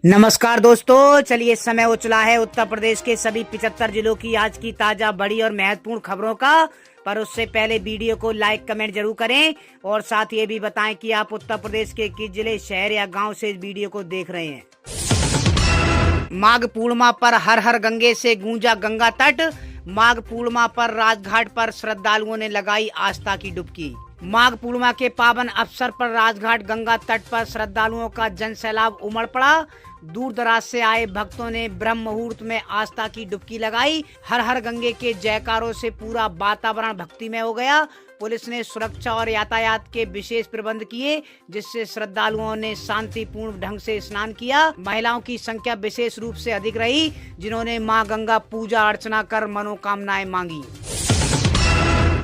नमस्कार दोस्तों, चलिए समय हो चला है उत्तर प्रदेश के सभी 75 जिलों की आज की ताजा बड़ी और महत्वपूर्ण खबरों का। पर उससे पहले वीडियो को लाइक कमेंट जरूर करें और साथ ये भी बताएं कि आप उत्तर प्रदेश के किस जिले, शहर या गांव से इस वीडियो को देख रहे हैं। माघ पूर्णिमा पर हर हर गंगे से गूंजा गंगा तट। माघ पूर्णिमा पर राजघाट पर श्रद्धालुओं ने लगाई आस्था की डुबकी। माघ पूर्णिमा के पावन अवसर पर राजघाट गंगा तट पर श्रद्धालुओं का जनसैलाब उमड़ पड़ा। दूर दराज से आए भक्तों ने ब्रह्म मुहूर्त में आस्था की डुबकी लगाई। हर हर गंगे के जयकारों से पूरा वातावरण भक्तिमय हो गया। पुलिस ने सुरक्षा और यातायात के विशेष प्रबंध किए, जिससे श्रद्धालुओं ने शांतिपूर्ण ढंग से स्नान किया। महिलाओं की संख्या विशेष रूप से अधिक रही, जिन्होंने मां गंगा पूजा अर्चना कर मनोकामनाएं मांगी।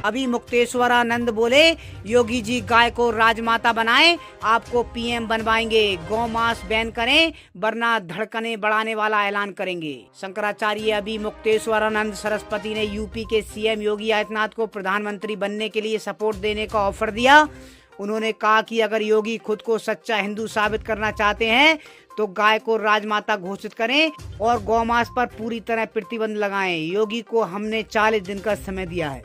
अभी मुक्तेश्वरानंद बोले, योगी जी गाय को राजमाता बनाएं, आपको पीएम बनवाएंगे। गौ मांस बैन करें, वरना धड़कने बढ़ाने वाला ऐलान करेंगे। शंकराचार्य अभी मुक्तेश्वरानंद सरस्वती ने यूपी के सीएम योगी आदित्यनाथ को प्रधानमंत्री बनने के लिए सपोर्ट देने का ऑफर दिया। उन्होंने कहा कि अगर योगी खुद को सच्चा हिंदू साबित करना चाहते हैं तो गाय को राजमाता घोषित करें और गौमांस पर पूरी तरह प्रतिबंध लगाएं। योगी को हमने 40 दिन का समय दिया है।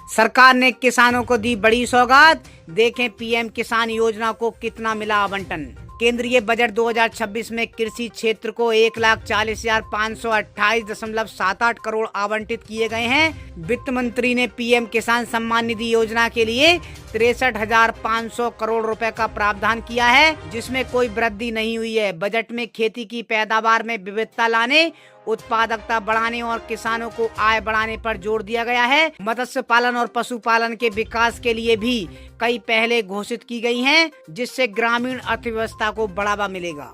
सरकार ने किसानों को दी बड़ी सौगात, देखें पीएम किसान योजना को कितना मिला आवंटन। केंद्रीय बजट 2026 में कृषि क्षेत्र को 1,40,528.78 करोड़ आवंटित किए गए हैं। वित्त मंत्री ने पीएम किसान सम्मान निधि योजना के लिए 63,500 करोड़ रुपए का प्रावधान किया है, जिसमें कोई वृद्धि नहीं हुई है। बजट में खेती की पैदावार में विविधता लाने, उत्पादकता बढ़ाने और किसानों को आय बढ़ाने पर जोर दिया गया है। मत्स्य पालन और पशुपालन के विकास के लिए भी कई पहले घोषित की गई हैं, जिससे ग्रामीण अर्थव्यवस्था को बढ़ावा मिलेगा।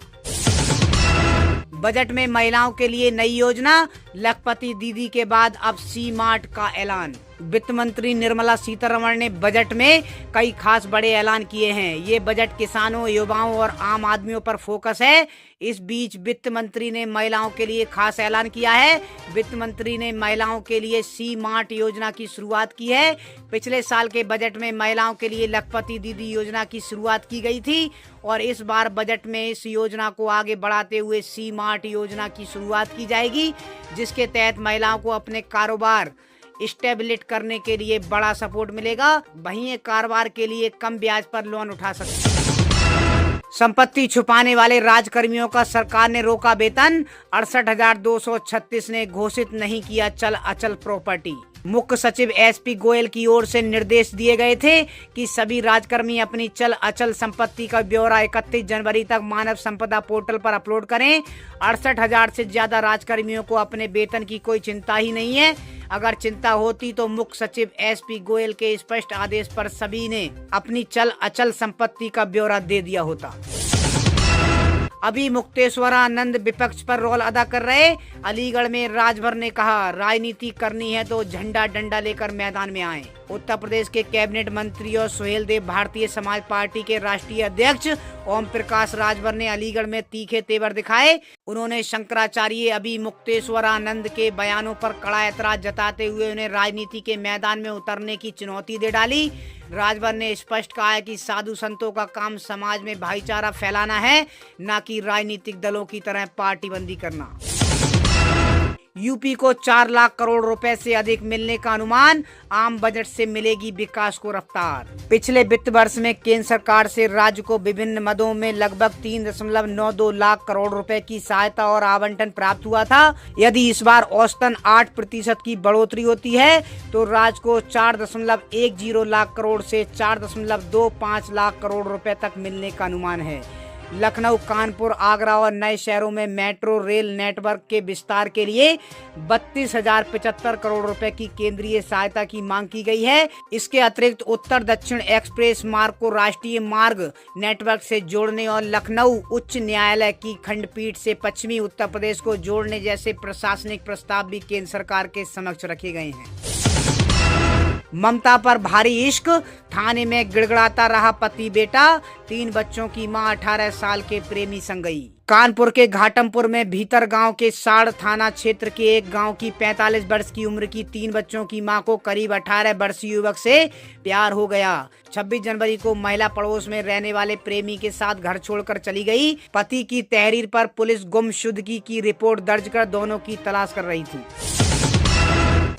बजट में महिलाओं के लिए नई योजना, लखपति दीदी के बाद अब सी मार्ट का ऐलान। वित्त मंत्री निर्मला सीतारमण ने बजट में कई खास बड़े ऐलान किए हैं। ये बजट किसानों, युवाओं और आम आदमियों पर फोकस है। इस बीच वित्त मंत्री ने महिलाओं के लिए खास ऐलान किया है। वित्त मंत्री ने महिलाओं के लिए सी मार्ट योजना की शुरुआत की है। पिछले साल के बजट में महिलाओं के लिए लखपति दीदी योजना की शुरुआत की गई थी और इस बार बजट में इस योजना को आगे बढ़ाते हुए सी मार्ट योजना की शुरुआत की जाएगी, जिसके तहत महिलाओं को अपने कारोबार स्टेबलिट करने के लिए बड़ा सपोर्ट मिलेगा। वहीं ये कारोबार के लिए कम ब्याज पर लोन उठा सकते हैं। संपत्ति छुपाने वाले राजकर्मियों का सरकार ने रोका वेतन। 68,236 ने घोषित नहीं किया चल अचल प्रॉपर्टी। मुख्य सचिव एसपी गोयल की ओर से निर्देश दिए गए थे कि सभी राजकर्मी अपनी चल अचल संपत्ति का ब्यौरा 31 जनवरी तक मानव संपदा पोर्टल पर अपलोड करें। 68,000 से ज्यादा राजकर्मियों को अपने वेतन की कोई चिंता ही नहीं है। अगर चिंता होती तो मुख्य सचिव एसपी गोयल के स्पष्ट आदेश पर सभी ने अपनी चल अचल संपत्ति का ब्यौरा दे दिया होता। अभी मुक्तेश्वरानंद विपक्ष पर रोल अदा कर रहे। अलीगढ़ में राजभर ने कहा, राजनीति करनी है तो झंडा डंडा लेकर मैदान में आएं। उत्तर प्रदेश के कैबिनेट मंत्री और सुहेल देव भारतीय समाज पार्टी के राष्ट्रीय अध्यक्ष ओम प्रकाश राजभर ने अलीगढ़ में तीखे तेवर दिखाए। उन्होंने शंकराचार्य अभी मुक्तेश्वरानंद के बयानों पर कड़ा ऐतराज जताते हुए उन्हें राजनीति के मैदान में उतरने की चुनौती दे डाली। राजभर ने स्पष्ट कहा है कि साधु संतों का काम समाज में भाईचारा फैलाना है, न कि राजनीतिक दलों की तरह पार्टीबंदी करना। यूपी को 4 लाख करोड़ रुपए से अधिक मिलने का अनुमान, आम बजट से मिलेगी विकास को रफ्तार। पिछले वित्त वर्ष में केंद्र सरकार से राज्य को विभिन्न मदों में लगभग 3.92 लाख करोड़ रुपए की सहायता और आवंटन प्राप्त हुआ था। यदि इस बार औसतन 8% की बढ़ोतरी होती है तो राज्य को 4.10 लाख करोड़ से 4.25 लाख करोड़ रुपए तक मिलने का अनुमान है। लखनऊ, कानपुर, आगरा और नए शहरों में मेट्रो रेल नेटवर्क के विस्तार के लिए 32,075 करोड़ रुपए की केंद्रीय सहायता की मांग की गई है। इसके अतिरिक्त उत्तर दक्षिण एक्सप्रेस मार्ग को राष्ट्रीय मार्ग नेटवर्क से जोड़ने और लखनऊ उच्च न्यायालय की खंडपीठ से पश्चिमी उत्तर प्रदेश को जोड़ने जैसे प्रशासनिक प्रस्ताव भी केंद्र सरकार के समक्ष रखे गए हैं। ममता पर भारी इश्क, थाने में गिड़गिड़ाता रहा पति बेटा, 3 बच्चों की मां 18 साल के प्रेमी संग गई। कानपुर के घाटमपुर में भीतर गांव के साड़ थाना क्षेत्र के एक गांव की 45 वर्ष की उम्र की 3 बच्चों की मां को करीब 18 वर्षीय युवक से प्यार हो गया। 26 जनवरी को महिला पड़ोस में रहने वाले प्रेमी के साथ घर छोड़कर चली गई। पति की तहरीर पर पुलिस गुमशुदगी की रिपोर्ट दर्ज कर दोनों की तलाश कर रही थी।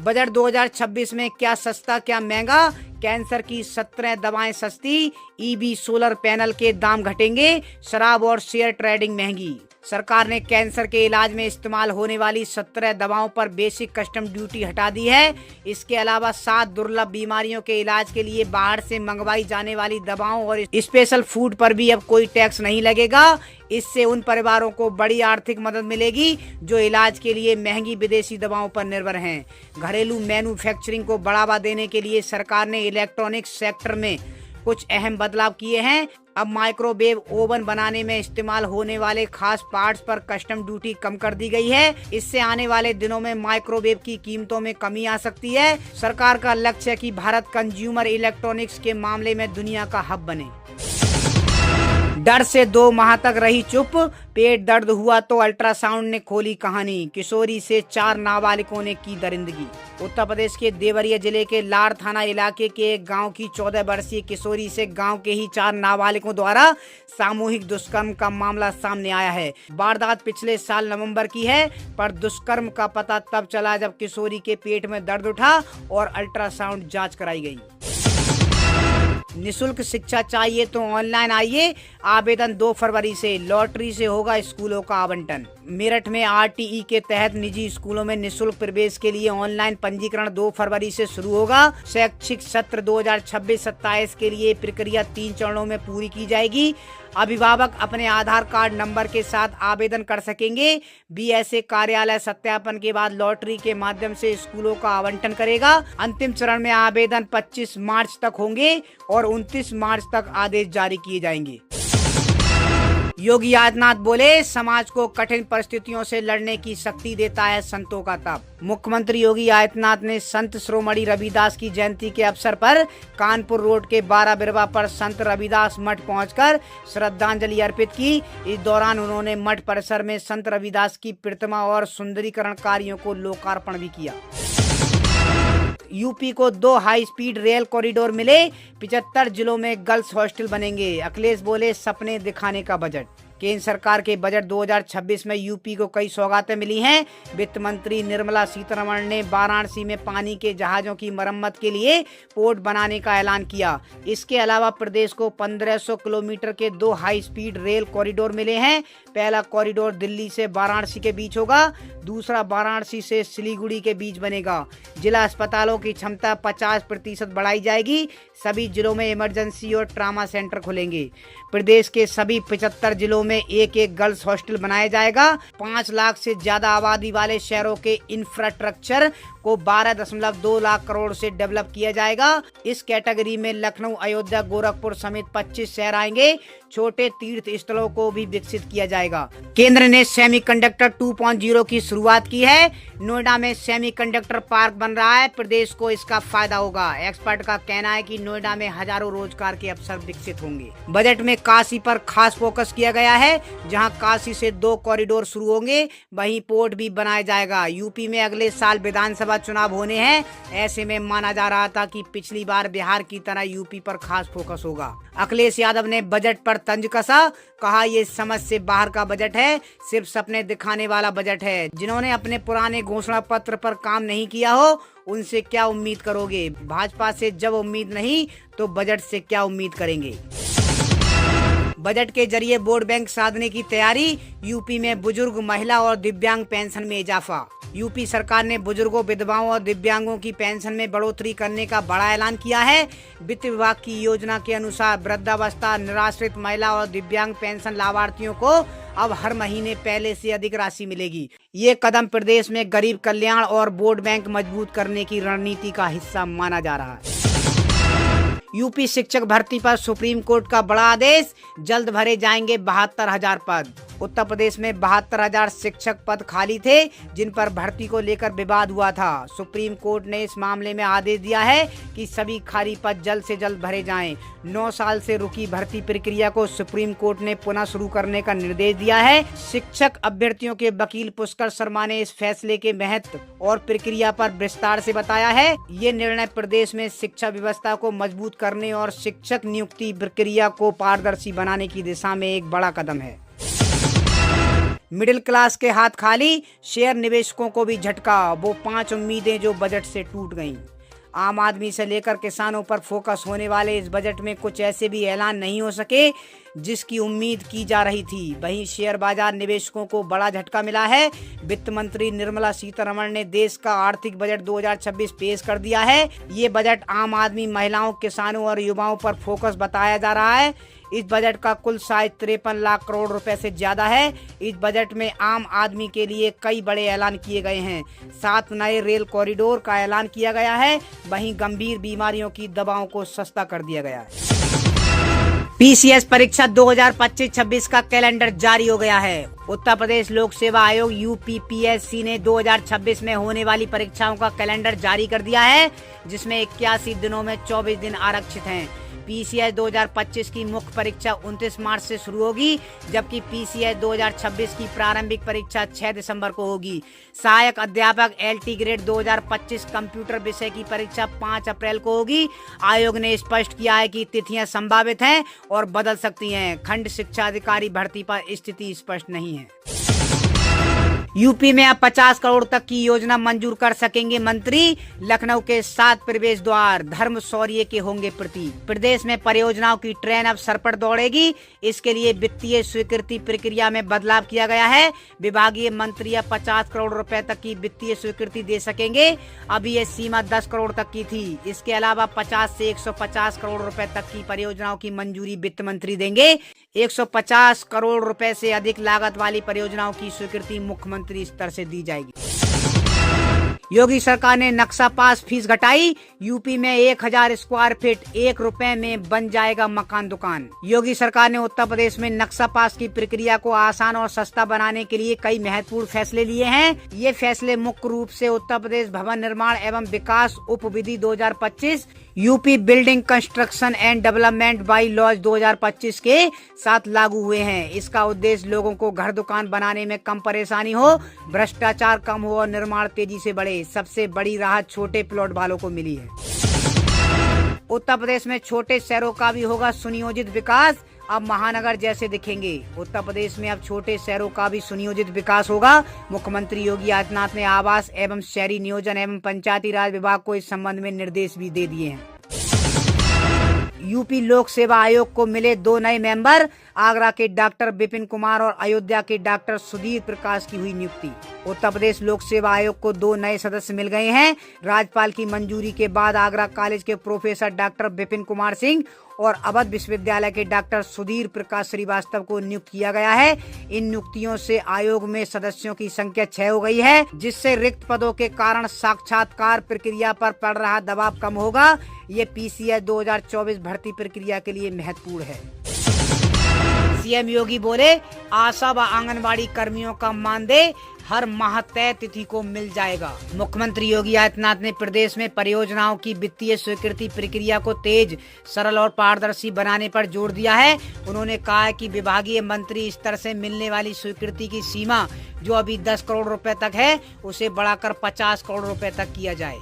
बजट 2026 में क्या सस्ता क्या महंगा, कैंसर की 17 दवाएं सस्ती, ईवी सोलर पैनल के दाम घटेंगे, शराब और शेयर ट्रेडिंग महंगी। सरकार ने कैंसर के इलाज में इस्तेमाल होने वाली 17 दवाओं पर बेसिक कस्टम ड्यूटी हटा दी है। इसके अलावा 7 दुर्लभ बीमारियों के इलाज के लिए बाहर से मंगवाई जाने वाली दवाओं और स्पेशल फूड पर भी अब कोई टैक्स नहीं लगेगा। इससे उन परिवारों को बड़ी आर्थिक मदद मिलेगी जो इलाज के लिए महंगी विदेशी दवाओं पर निर्भर हैं। घरेलू मैन्युफैक्चरिंग को बढ़ावा देने के लिए सरकार ने इलेक्ट्रॉनिक्स सेक्टर में कुछ अहम बदलाव किए हैं। अब माइक्रोवेव ओवन बनाने में इस्तेमाल होने वाले खास पार्ट्स पर कस्टम ड्यूटी कम कर दी गई है। इससे आने वाले दिनों में माइक्रोवेव की कीमतों में कमी आ सकती है। सरकार का लक्ष्य है कि भारत कंज्यूमर इलेक्ट्रॉनिक्स के मामले में दुनिया का हब बने। डर से 2 माह तक रही चुप, पेट दर्द हुआ तो अल्ट्रासाउंड ने खोली कहानी। किशोरी से 4 नाबालिगों ने की दरिंदगी। उत्तर प्रदेश के देवरिया जिले के लाड़ थाना इलाके के एक गांव की 14 वर्षीय किशोरी से गांव के ही 4 नाबालिगों द्वारा सामूहिक दुष्कर्म का मामला सामने आया है। वारदात पिछले साल नवंबर की है, पर दुष्कर्म का पता तब चला जब किशोरी के पेट में दर्द उठा और अल्ट्रासाउंड जाँच कराई गई। निशुल्क शिक्षा चाहिए तो ऑनलाइन आइए, आवेदन 2 फरवरी से। लॉटरी से होगा स्कूलों का आवंटन। मेरठ में आरटीई के तहत निजी स्कूलों में निशुल्क प्रवेश के लिए ऑनलाइन पंजीकरण 2 फरवरी से शुरू होगा। शैक्षिक सत्र 2026-27 के लिए प्रक्रिया 3 चरणों में पूरी की जाएगी। अभिभावक अपने आधार कार्ड नंबर के साथ आवेदन कर सकेंगे। बीएसए कार्यालय सत्यापन के बाद लॉटरी के माध्यम से स्कूलों का आवंटन करेगा। अंतिम चरण में आवेदन 25 मार्च तक होंगे और 29 मार्च तक आदेश जारी किए जाएंगे। योगी आदित्यनाथ बोले, समाज को कठिन परिस्थितियों से लड़ने की शक्ति देता है संतों का तप। मुख्यमंत्री योगी आदित्यनाथ ने संत शिरोमणि रविदास की जयंती के अवसर पर कानपुर रोड के 12 बिरवा पर संत रविदास मठ पहुंचकर श्रद्धांजलि अर्पित की। इस दौरान उन्होंने मठ परिसर में संत रविदास की प्रतिमा और सुंदरीकरण कार्यों को लोकार्पण भी किया। यूपी को 2 हाई स्पीड रेल कॉरिडोर मिले, 75 जिलों में गर्ल्स हॉस्टल बनेंगे। अखिलेश बोले, सपने दिखाने का बजट। केंद्र सरकार के बजट 2026 में यूपी को कई सौगातें मिली हैं। वित्त मंत्री निर्मला सीतारमण ने वाराणसी में पानी के जहाजों की मरम्मत के लिए पोर्ट बनाने का ऐलान किया। इसके अलावा प्रदेश को 1500 किलोमीटर के 2 हाई स्पीड रेल कॉरिडोर मिले हैं। पहला कॉरिडोर दिल्ली से वाराणसी के बीच होगा, दूसरा वाराणसी से सिलीगुड़ी के बीच बनेगा। जिला अस्पतालों की क्षमता 50% बढ़ाई जाएगी। सभी जिलों में इमरजेंसी और ट्रामा सेंटर खुलेंगे। प्रदेश के सभी 75 जिलों में एक गर्ल्स हॉस्टल बनाया जाएगा। 5 लाख से ज्यादा आबादी वाले शहरों के इंफ्रास्ट्रक्चर को 12.2 लाख करोड़ से डेवलप किया जाएगा। इस कैटेगरी में लखनऊ, अयोध्या, गोरखपुर समेत 25 शहर आएंगे। छोटे तीर्थ स्थलों को भी विकसित किया जाएगा। केंद्र ने सेमीकंडक्टर 2.0 की शुरुआत की है। नोएडा में सेमीकंडक्टर पार्क बन रहा है। प्रदेश को इसका फायदा होगा। एक्सपर्ट का कहना है कि नोएडा में हजारों रोजगार के अवसर विकसित होंगे। बजट में काशी पर खास फोकस किया गया है। जहां काशी से 2 कॉरिडोर शुरू होंगे, वहीं पोर्ट भी बनाया जाएगा। यूपी में अगले साल विधानसभा चुनाव होने हैं। ऐसे में माना जा रहा था कि पिछली बार बिहार की तरह यूपी पर खास फोकस होगा। अखिलेश यादव ने बजट पर तंज कसा, कहा ये समझ से बाहर का बजट है, सिर्फ सपने दिखाने वाला बजट है। जिन्होंने अपने पुराने घोषणा पत्र पर काम नहीं किया हो, उनसे क्या उम्मीद करोगे? भाजपा से जब उम्मीद नहीं तो बजट से क्या उम्मीद करेंगे? बजट के जरिए वोट बैंक साधने की तैयारी। यूपी में बुजुर्ग, महिला और दिव्यांग पेंशन में इजाफा। यूपी सरकार ने बुजुर्गों, विधवाओं और दिव्यांगों की पेंशन में बढ़ोतरी करने का बड़ा ऐलान किया है। वित्त विभाग की योजना के अनुसार वृद्धावस्था, निराश्रित महिला और दिव्यांग पेंशन लाभार्थियों को अब हर महीने पहले से अधिक राशि मिलेगी। ये कदम प्रदेश में गरीब कल्याण और वोट बैंक मजबूत करने की रणनीति का हिस्सा माना जा रहा है। यूपी शिक्षक भर्ती पर सुप्रीम कोर्ट का बड़ा आदेश, जल्द भरे जाएंगे 72,000 पद। उत्तर प्रदेश में 72,000 शिक्षक पद खाली थे, जिन पर भर्ती को लेकर विवाद हुआ था। सुप्रीम कोर्ट ने इस मामले में आदेश दिया है कि सभी खाली पद जल्द से जल्द भरे जाएं। 9 साल से रुकी भर्ती प्रक्रिया को सुप्रीम कोर्ट ने पुनः शुरू करने का निर्देश दिया है। शिक्षक अभ्यर्थियों के वकील पुष्कर शर्मा ने इस फैसले के महत्व और प्रक्रिया पर विस्तार से बताया है। ये निर्णय प्रदेश में शिक्षा व्यवस्था को मजबूत करने और शिक्षक नियुक्ति प्रक्रिया को पारदर्शी बनाने की दिशा में एक बड़ा कदम है। मिडिल क्लास के हाथ खाली, शेयर निवेशकों को भी झटका। वो 5 उम्मीदें जो बजट से टूट गईं। आम आदमी से लेकर किसानों पर फोकस होने वाले इस बजट में कुछ ऐसे भी ऐलान नहीं हो सके जिसकी उम्मीद की जा रही थी। वहीं शेयर बाजार निवेशकों को बड़ा झटका मिला है। वित्त मंत्री निर्मला सीतारमण ने देश का आर्थिक बजट 2026 पेश कर दिया है। ये बजट आम आदमी, महिलाओं, किसानों और युवाओं पर फोकस बताया जा रहा है। इस बजट का कुल साइज 53 लाख करोड़ रुपए से ज्यादा है। इस बजट में आम आदमी के लिए कई बड़े ऐलान किए गए हैं। 7 नए रेल कॉरिडोर का ऐलान किया गया है। वहीं गंभीर बीमारियों की दवाओं को सस्ता कर दिया गया है। पीसीएस परीक्षा 2025-26 का कैलेंडर जारी हो गया है। उत्तर प्रदेश लोक सेवा आयोग यूपीपीएससी ने 2026 में होने वाली परीक्षाओं का कैलेंडर जारी कर दिया है, जिसमें 81 दिनों में 24 दिन आरक्षित हैं। पीसीएस 2025 की मुख्य परीक्षा 29 मार्च से शुरू होगी, जबकि पीसीएस 2026 की प्रारंभिक परीक्षा 6 दिसंबर को होगी। सहायक अध्यापक एलटी ग्रेड 2025 कंप्यूटर विषय की परीक्षा 5 अप्रैल को होगी। आयोग ने स्पष्ट किया है कि तिथियां संभावित हैं और बदल सकती हैं। खंड शिक्षा अधिकारी भर्ती पर स्थिति स्पष्ट नहीं है। यूपी में अब 50 करोड़ तक की योजना मंजूर कर सकेंगे मंत्री। लखनऊ के 7 प्रवेश द्वार धर्म शौर्य के होंगे प्रतीक। प्रदेश में परियोजनाओं की ट्रेन अब सर पर दौड़ेगी। इसके लिए वित्तीय स्वीकृति प्रक्रिया में बदलाव किया गया है। विभागीय मंत्री अब 50 करोड़ रुपए तक की वित्तीय स्वीकृति दे सकेंगे। अभी ये सीमा 10 करोड़ तक की थी। इसके अलावा 50 से 150 करोड़ रुपए तक की परियोजनाओं की मंजूरी वित्त मंत्री देंगे। 150 करोड़ रुपए से अधिक लागत वाली परियोजनाओं की स्वीकृति मुख्यमंत्री स्तर से दी जाएगी। योगी सरकार ने नक्शा पास फीस घटाई। यूपी में 1000 स्क्वायर फीट 1 रुपए में बन जाएगा मकान दुकान। योगी सरकार ने उत्तर प्रदेश में नक्शा पास की प्रक्रिया को आसान और सस्ता बनाने के लिए कई महत्वपूर्ण फैसले लिए हैं। ये फैसले मुख्य रूप से उत्तर प्रदेश भवन निर्माण एवं विकास उप विधि 2025, UP building construction and development bylaws 2025 के साथ लागू हुए हैं। इसका उद्देश्य लोगों को घर दुकान बनाने में कम परेशानी हो, भ्रष्टाचार कम हो और निर्माण तेजी से बढ़े। सबसे बड़ी राहत छोटे प्लॉट वालों को मिली है। उत्तर प्रदेश में छोटे शहरों का भी होगा सुनियोजित विकास। अब महानगर जैसे दिखेंगे। उत्तर प्रदेश में अब छोटे शहरों का भी सुनियोजित विकास होगा। मुख्यमंत्री योगी आदित्यनाथ ने आवास एवं शहरी नियोजन एवं पंचायती राज विभाग को इस संबंध में निर्देश भी दे दिए हैं। यूपी लोक सेवा आयोग को मिले 2 नए मेंबर। आगरा के डॉक्टर विपिन कुमार और अयोध्या के डॉक्टर सुधीर प्रकाश की हुई नियुक्ति। उत्तर प्रदेश लोक सेवा आयोग को 2 नए सदस्य मिल गए हैं। राज्यपाल की मंजूरी के बाद आगरा कॉलेज के प्रोफेसर डॉक्टर विपिन कुमार सिंह और अवध विश्वविद्यालय के डॉक्टर सुधीर प्रकाश श्रीवास्तव को नियुक्त किया गया है। इन नियुक्तियों से आयोग में सदस्यों की संख्या 6 हो गई है, जिससे रिक्त पदों के कारण साक्षात्कार प्रक्रिया पर पड़ रहा दबाव कम होगा। ये पीसीएस 2024 भर्ती प्रक्रिया के लिए महत्वपूर्ण है। सीएम योगी बोले, आशा व आंगनबाड़ी कर्मियों का मानदेय हर माह तय तिथि को मिल जाएगा। मुख्यमंत्री योगी आदित्यनाथ ने प्रदेश में परियोजनाओं की वित्तीय स्वीकृति प्रक्रिया को तेज, सरल और पारदर्शी बनाने पर जोर दिया है। उन्होंने कहा है कि विभागीय मंत्री स्तर से मिलने वाली स्वीकृति की सीमा जो अभी 10 करोड़ रुपए तक है, उसे बढ़ाकर 50 करोड़ रुपए तक किया जाए।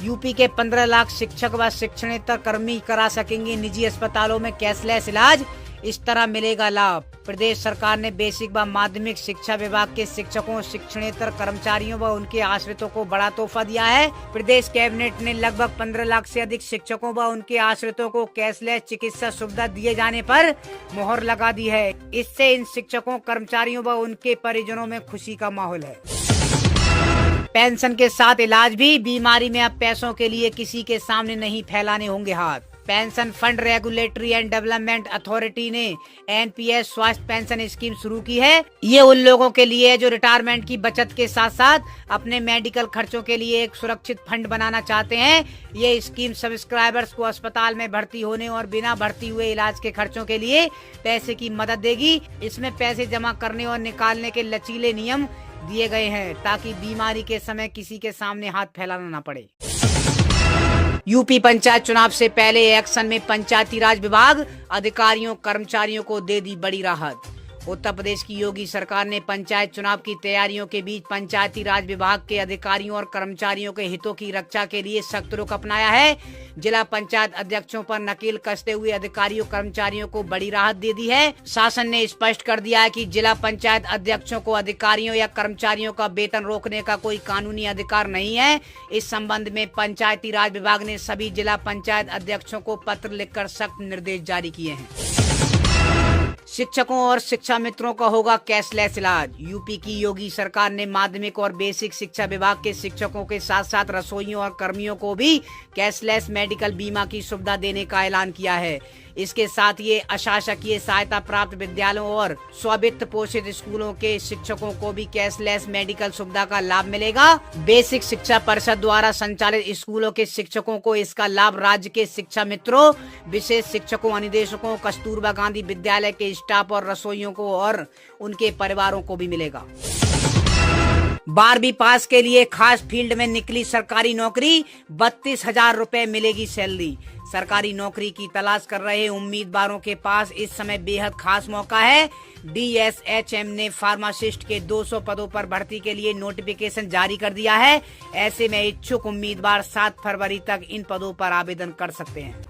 यूपी के 15 लाख शिक्षक व शिक्षणेतर कर्मी करा सकेंगे निजी अस्पतालों में कैशलेस इलाज। इस तरह मिलेगा लाभ। प्रदेश सरकार ने बेसिक व माध्यमिक शिक्षा विभाग के शिक्षकों, शिक्षणेतर कर्मचारियों व उनके आश्रितों को बड़ा तोहफा दिया है। प्रदेश कैबिनेट ने लगभग 15 लाख से अधिक शिक्षकों व उनके आश्रितों को कैशलेस चिकित्सा सुविधा दिए जाने पर मोहर लगा दी है। इससे इन शिक्षकों, कर्मचारियों व उनके परिजनों में खुशी का माहौल है। पेंशन के साथ इलाज भी। बीमारी में अब पैसों के लिए किसी के सामने नहीं फैलाने होंगे हाथ। Pension fund regulatory and development authority ने एनपीएस स्वास्थ्य पेंशन स्कीम शुरू की है। ये उन लोगों के लिए है जो रिटायरमेंट की बचत के साथ साथ अपने मेडिकल खर्चों के लिए एक सुरक्षित फंड बनाना चाहते हैं। ये स्कीम सब्सक्राइबर्स को अस्पताल में भर्ती होने और बिना भर्ती हुए इलाज के खर्चों के लिए पैसे की मदद देगी। इसमें पैसे जमा करने और निकालने के लचीले नियम दिए गए हैं ताकि बीमारी के समय किसी के सामने हाथ फैलाना ना पड़े। यूपी पंचायत चुनाव से पहले एक्शन में पंचायती राज विभाग अधिकारियों कर्मचारियों को दे दी बड़ी राहत। उत्तर प्रदेश की योगी सरकार ने पंचायत चुनाव की तैयारियों के बीच पंचायती राज विभाग के अधिकारियों और कर्मचारियों के हितों की रक्षा के लिए सख्त रुख अपनाया है। जिला पंचायत अध्यक्षों पर नकेल कसते हुए अधिकारियों कर्मचारियों को बड़ी राहत दे दी है। शासन ने स्पष्ट कर दिया है कि जिला पंचायत अध्यक्षों को अधिकारियों या कर्मचारियों का वेतन रोकने का कोई कानूनी अधिकार नहीं है। इस संबंध में पंचायती राज विभाग ने सभी जिला पंचायत अध्यक्षों को पत्र लिखकर सख्त निर्देश जारी किए हैं। शिक्षकों और शिक्षा मित्रों का होगा कैशलेस इलाज। यूपी की योगी सरकार ने माध्यमिक और बेसिक शिक्षा विभाग के शिक्षकों के साथ साथ रसोइयों और कर्मियों को भी कैशलेस मेडिकल बीमा की सुविधा देने का ऐलान किया है। इसके साथ ये अशासकीय सहायता प्राप्त विद्यालयों और स्ववित्त पोषित स्कूलों के शिक्षकों को भी कैशलेस मेडिकल सुविधा का लाभ मिलेगा। बेसिक शिक्षा परिषद द्वारा संचालित स्कूलों के शिक्षकों को इसका लाभ राज्य के शिक्षा मित्रों, विशेष शिक्षकों, अनुदेशकों, कस्तूरबा गांधी विद्यालय के स्टाफ और रसोइयों को और उनके परिवारों को भी मिलेगा। 12वीं पास के लिए खास फील्ड में निकली सरकारी नौकरी, 32,000 रुपए मिलेगी सैलरी। सरकारी नौकरी की तलाश कर रहे उम्मीदवारों के पास इस समय बेहद खास मौका है। डीएसएचएम ने फार्मासिस्ट के 200 पदों पर भर्ती के लिए नोटिफिकेशन जारी कर दिया है। ऐसे में इच्छुक उम्मीदवार 7 फरवरी तक इन पदों पर आवेदन कर सकते हैं।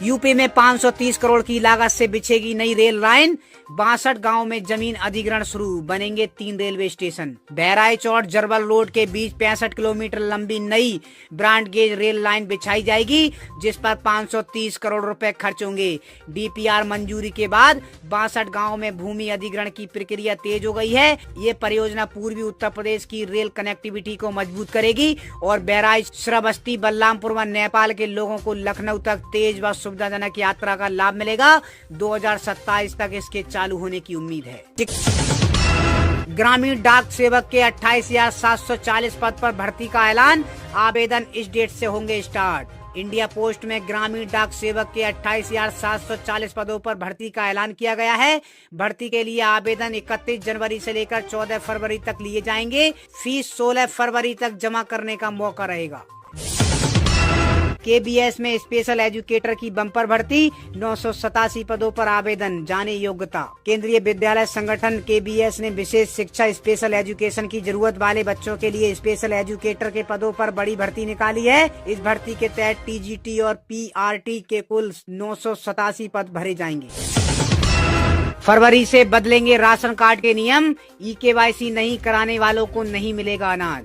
यूपी में 530 करोड़ की लागत से बिछेगी नई रेल लाइन। 62 गांव में जमीन अधिग्रहण शुरू, बनेंगे 3 रेलवे स्टेशन। बहराइच और जरवल रोड के बीच 65 किलोमीटर लंबी नई ब्रॉड गेज रेल लाइन बिछाई जाएगी, जिस पर 530 करोड़ रुपए खर्च होंगे। डीपीआर मंजूरी के बाद 62 गाँव में भूमि अधिग्रहण की प्रक्रिया तेज हो गई है। ये परियोजना पूर्वी उत्तर प्रदेश की रेल कनेक्टिविटी को मजबूत करेगी और बहराइच, श्रावस्ती, बलरामपुर व नेपाल के लोगों को लखनऊ तक तेज व सुविधाजनक यात्रा का लाभ मिलेगा। 2027 तक इसके चालू होने की उम्मीद है। ग्रामीण डाक सेवक के 28,740 पद पर भर्ती का ऐलान, आवेदन इस डेट से होंगे स्टार्ट। इंडिया पोस्ट में ग्रामीण डाक सेवक के 28,740 पदों पर भर्ती का ऐलान किया गया है। भर्ती के लिए आवेदन 31 जनवरी से लेकर 14 फरवरी तक लिए जाएंगे। फीस 16 फरवरी तक जमा करने का मौका रहेगा। केबीएस में स्पेशल एजुकेटर की बम्पर भर्ती, 987 पदों पर आवेदन, जाने योग्यता। केंद्रीय विद्यालय संगठन केबीएस ने विशेष शिक्षा स्पेशल एजुकेशन की जरूरत वाले बच्चों के लिए स्पेशल एजुकेटर के पदों पर बड़ी भर्ती निकाली है। इस भर्ती के तहत टीजीटी और पीआरटी के कुल 987 पद भरे जाएंगे। फरवरी से बदलेंगे राशन कार्ड के नियम, ई-केवाईसी नहीं कराने वालों को नहीं मिलेगा अनाज।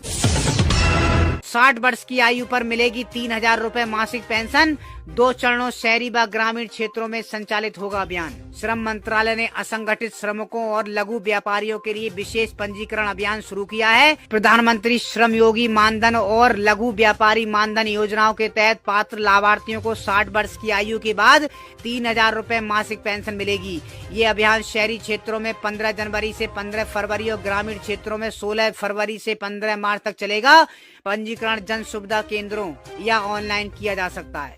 60 वर्ष की आयु पर मिलेगी 3,000 रुपए मासिक पेंशन। 2 चरणों शहरी व ग्रामीण क्षेत्रों में संचालित होगा अभियान। श्रम मंत्रालय ने असंगठित श्रमिकों और लघु व्यापारियों के लिए विशेष पंजीकरण अभियान शुरू किया है। प्रधानमंत्री श्रम योगी मानधन और लघु व्यापारी मानधन योजनाओं के तहत पात्र लाभार्थियों को 60 वर्ष की आयु के बाद 3,000 रुपए मासिक पेंशन मिलेगी। ये अभियान शहरी क्षेत्रों में 15 जनवरी से 15 फरवरी और ग्रामीण क्षेत्रों में 16 फरवरी से 15 मार्च तक चलेगा। पंजीकरण जन सुविधा केंद्रों या ऑनलाइन किया जा सकता है।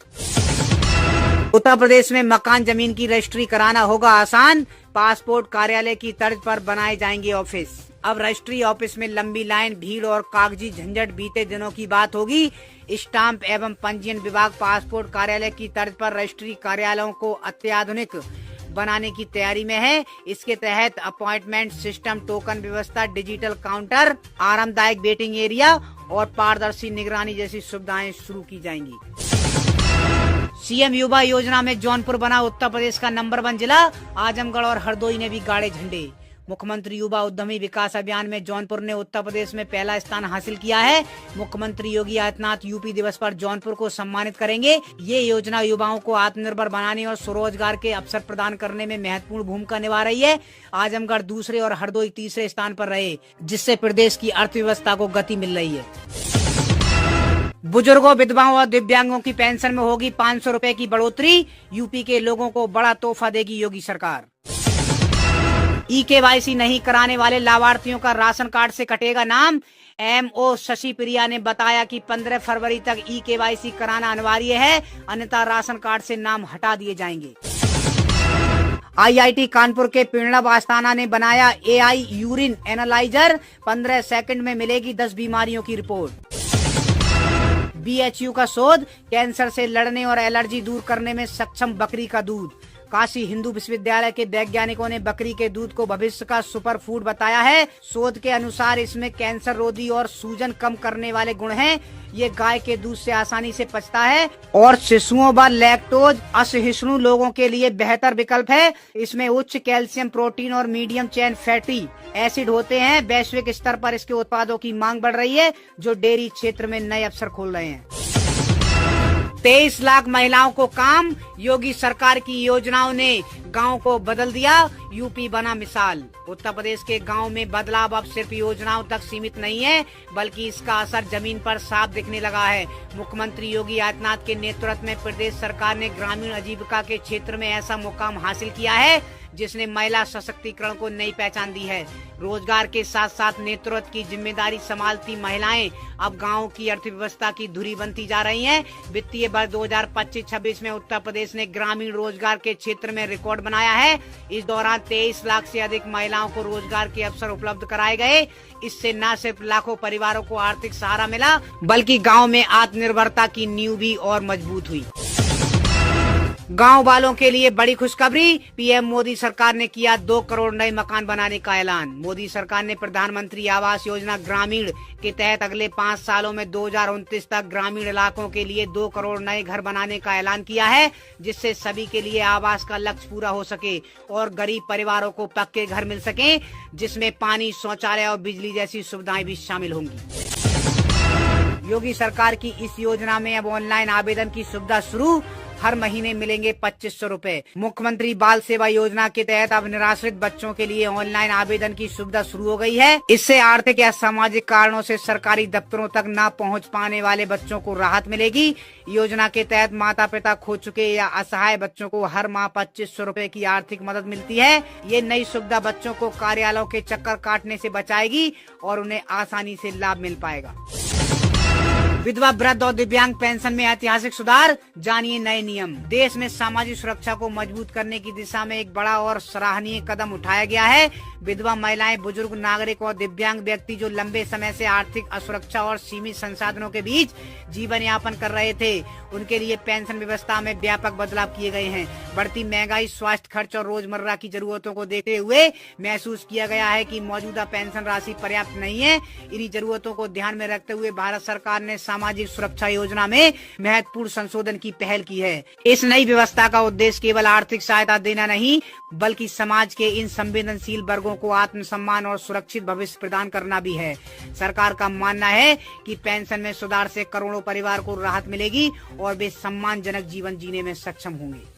उत्तर प्रदेश में मकान जमीन की रजिस्ट्री कराना होगा आसान। पासपोर्ट कार्यालय की तर्ज पर बनाए जाएंगे ऑफिस। अब रजिस्ट्री ऑफिस में लंबी लाइन, भीड़ और कागजी झंझट बीते दिनों की बात होगी। स्टाम्प एवं पंजीयन विभाग पासपोर्ट कार्यालय की तर्ज पर रजिस्ट्री कार्यालयों को अत्याधुनिक बनाने की तैयारी में है। इसके तहत अपॉइंटमेंट सिस्टम, टोकन व्यवस्था, डिजिटल काउंटर, आरामदायक वेटिंग एरिया और पारदर्शी निगरानी जैसी सुविधाएं शुरू की जाएंगी। सीएम युवा योजना में जौनपुर बना उत्तर प्रदेश का नंबर 1 जिला। आजमगढ़ और हरदोई ने भी गाड़े झंडे। मुख्यमंत्री युवा उद्यमी विकास अभियान में जौनपुर ने उत्तर प्रदेश में पहला स्थान हासिल किया है। मुख्यमंत्री योगी आदित्यनाथ यूपी दिवस पर जौनपुर को सम्मानित करेंगे। ये योजना युवाओं को आत्मनिर्भर बनाने और स्वरोजगार के अवसर प्रदान करने में महत्वपूर्ण भूमिका निभा रही है। आजमगढ़ दूसरे और हरदोई तीसरे स्थान पर रहे, जिससे प्रदेश की अर्थव्यवस्था को गति मिल रही है। बुजुर्गों, विधवाओं और दिव्यांगों की पेंशन में होगी 500 रुपए की बढ़ोतरी। यूपी के लोगों को बड़ा तोहफा देगी योगी सरकार। ई-केवाईसी नहीं कराने वाले लाभार्थियों का राशन कार्ड से कटेगा नाम। एमओ शशि प्रिया ने बताया कि 15 फरवरी तक ई-केवाईसी कराना अनिवार्य है, अन्यथा राशन कार्ड से नाम हटा दिए जाएंगे। आईआईटी कानपुर के प्रणब अस्थाना ने बनाया एआई यूरिन एनालाइजर, 15 सेकंड में मिलेगी 10 बीमारियों की रिपोर्ट। बीएचयू का शोध, कैंसर से लड़ने और एलर्जी दूर करने में सक्षम बकरी का दूध। काशी हिंदू विश्वविद्यालय के वैज्ञानिकों ने बकरी के दूध को भविष्य का सुपर फूड बताया है। शोध के अनुसार इसमें कैंसर रोधी और सूजन कम करने वाले गुण हैं। ये गाय के दूध से आसानी से पचता है और शिशुओं व लैक्टोज असहिष्णु लोगों के लिए बेहतर विकल्प है। इसमें उच्च कैल्शियम, प्रोटीन और मीडियम चेन फैटी एसिड होते हैं। वैश्विक स्तर पर इसके उत्पादों की मांग बढ़ रही है, जो डेयरी क्षेत्र में नए अवसर खोल रहे हैं। 23 लाख महिलाओं को काम, योगी सरकार की योजनाओं ने गांव को बदल दिया। यूपी बना मिसाल। उत्तर प्रदेश के गांव में बदलाव अब सिर्फ योजनाओं तक सीमित नहीं है, बल्कि इसका असर जमीन पर साफ दिखने लगा है। मुख्यमंत्री योगी आदित्यनाथ के नेतृत्व में प्रदेश सरकार ने ग्रामीण आजीविका के क्षेत्र में ऐसा मुकाम हासिल किया है जिसने महिला सशक्तिकरण को नई पहचान दी है। रोजगार के साथ साथ नेतृत्व की जिम्मेदारी संभालती महिलाएं अब गाँव की अर्थव्यवस्था की धुरी बनती जा रही हैं। वित्तीय वर्ष 2025-26 में उत्तर प्रदेश ने ग्रामीण रोजगार के क्षेत्र में रिकॉर्ड बनाया है। इस दौरान 23 लाख से अधिक महिलाओं को रोजगार के अवसर उपलब्ध कराए गए। इससे न सिर्फ लाखों परिवारों को आर्थिक सहारा मिला, बल्कि गाँव में आत्मनिर्भरता की नींव भी और मजबूत हुई। गांव वालों के लिए बड़ी खुशखबरी, पीएम मोदी सरकार ने किया 2 करोड़ नए मकान बनाने का ऐलान। मोदी सरकार ने प्रधानमंत्री आवास योजना ग्रामीण के तहत अगले 5 सालों में 2029 तक ग्रामीण इलाकों के लिए 2 करोड़ नए घर बनाने का ऐलान किया है, जिससे सभी के लिए आवास का लक्ष्य पूरा हो सके और गरीब परिवारों को पक्के घर मिल सके, जिसमें पानी, शौचालय और बिजली जैसी सुविधाएं भी शामिल होंगी। योगी सरकार की इस योजना में अब ऑनलाइन आवेदन की सुविधा शुरू। हर महीने मिलेंगे 2500 रुपए। मुख्यमंत्री बाल सेवा योजना के तहत अब निराश्रित बच्चों के लिए ऑनलाइन आवेदन की सुविधा शुरू हो गई है। इससे आर्थिक या सामाजिक कारणों से सरकारी दफ्तरों तक न पहुंच पाने वाले बच्चों को राहत मिलेगी। योजना के तहत माता पिता खो चुके या असहाय बच्चों को हर माह 2500 रुपए की आर्थिक मदद मिलती है। ये नई सुविधा बच्चों को कार्यालयों के चक्कर काटने से बचाएगी और उन्हें आसानी से लाभ मिल पाएगा। विधवा, वृद्ध और दिव्यांग पेंशन में ऐतिहासिक सुधार, जानिए नए नियम। देश में सामाजिक सुरक्षा को मजबूत करने की दिशा में एक बड़ा और सराहनीय कदम उठाया गया है। विधवा महिलाएं, बुजुर्ग नागरिक और दिव्यांग व्यक्ति जो लंबे समय से आर्थिक असुरक्षा और सीमित संसाधनों के बीच जीवन यापन कर रहे थे, उनके लिए पेंशन व्यवस्था में व्यापक बदलाव किए गए हैं। बढ़ती महंगाई, स्वास्थ्य खर्च और रोजमर्रा की जरूरतों को देखते हुए महसूस किया गया है कि मौजूदा पेंशन राशि पर्याप्त नहीं है। इन्हीं जरूरतों को ध्यान में रखते हुए भारत सरकार ने सामाजिक सुरक्षा योजना में महत्वपूर्ण संशोधन की पहल की है। इस नई व्यवस्था का उद्देश्य केवल आर्थिक सहायता देना नहीं, बल्कि समाज के इन संवेदनशील वर्गों को आत्मसम्मान और सुरक्षित भविष्य प्रदान करना भी है। सरकार का मानना है कि पेंशन में सुधार से करोड़ों परिवार को राहत मिलेगी और वे सम्मानजनक जीवन जीने में सक्षम होंगे।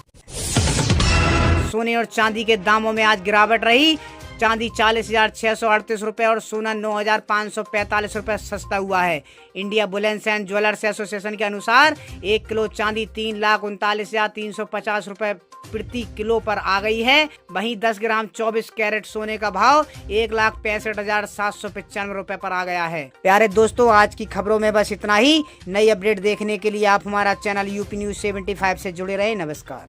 सोने और चांदी के दामों में आज गिरावट रही। चांदी 40,638 रुपए और सोना 9,545 रुपए सस्ता हुआ है। India Boolean and jewellers association के अनुसार 1 किलो चांदी 3,39,350 रुपए प्रति किलो पर आ गई है। वहीं 10 ग्राम 24 कैरेट सोने का भाव 1,65,795 रुपए पर आ गया है। प्यारे दोस्तों, आज की खबरों में बस इतना ही। नई अपडेट देखने के लिए आप हमारा चैनल यूपी न्यूज 75 से जुड़े रहे। नमस्कार।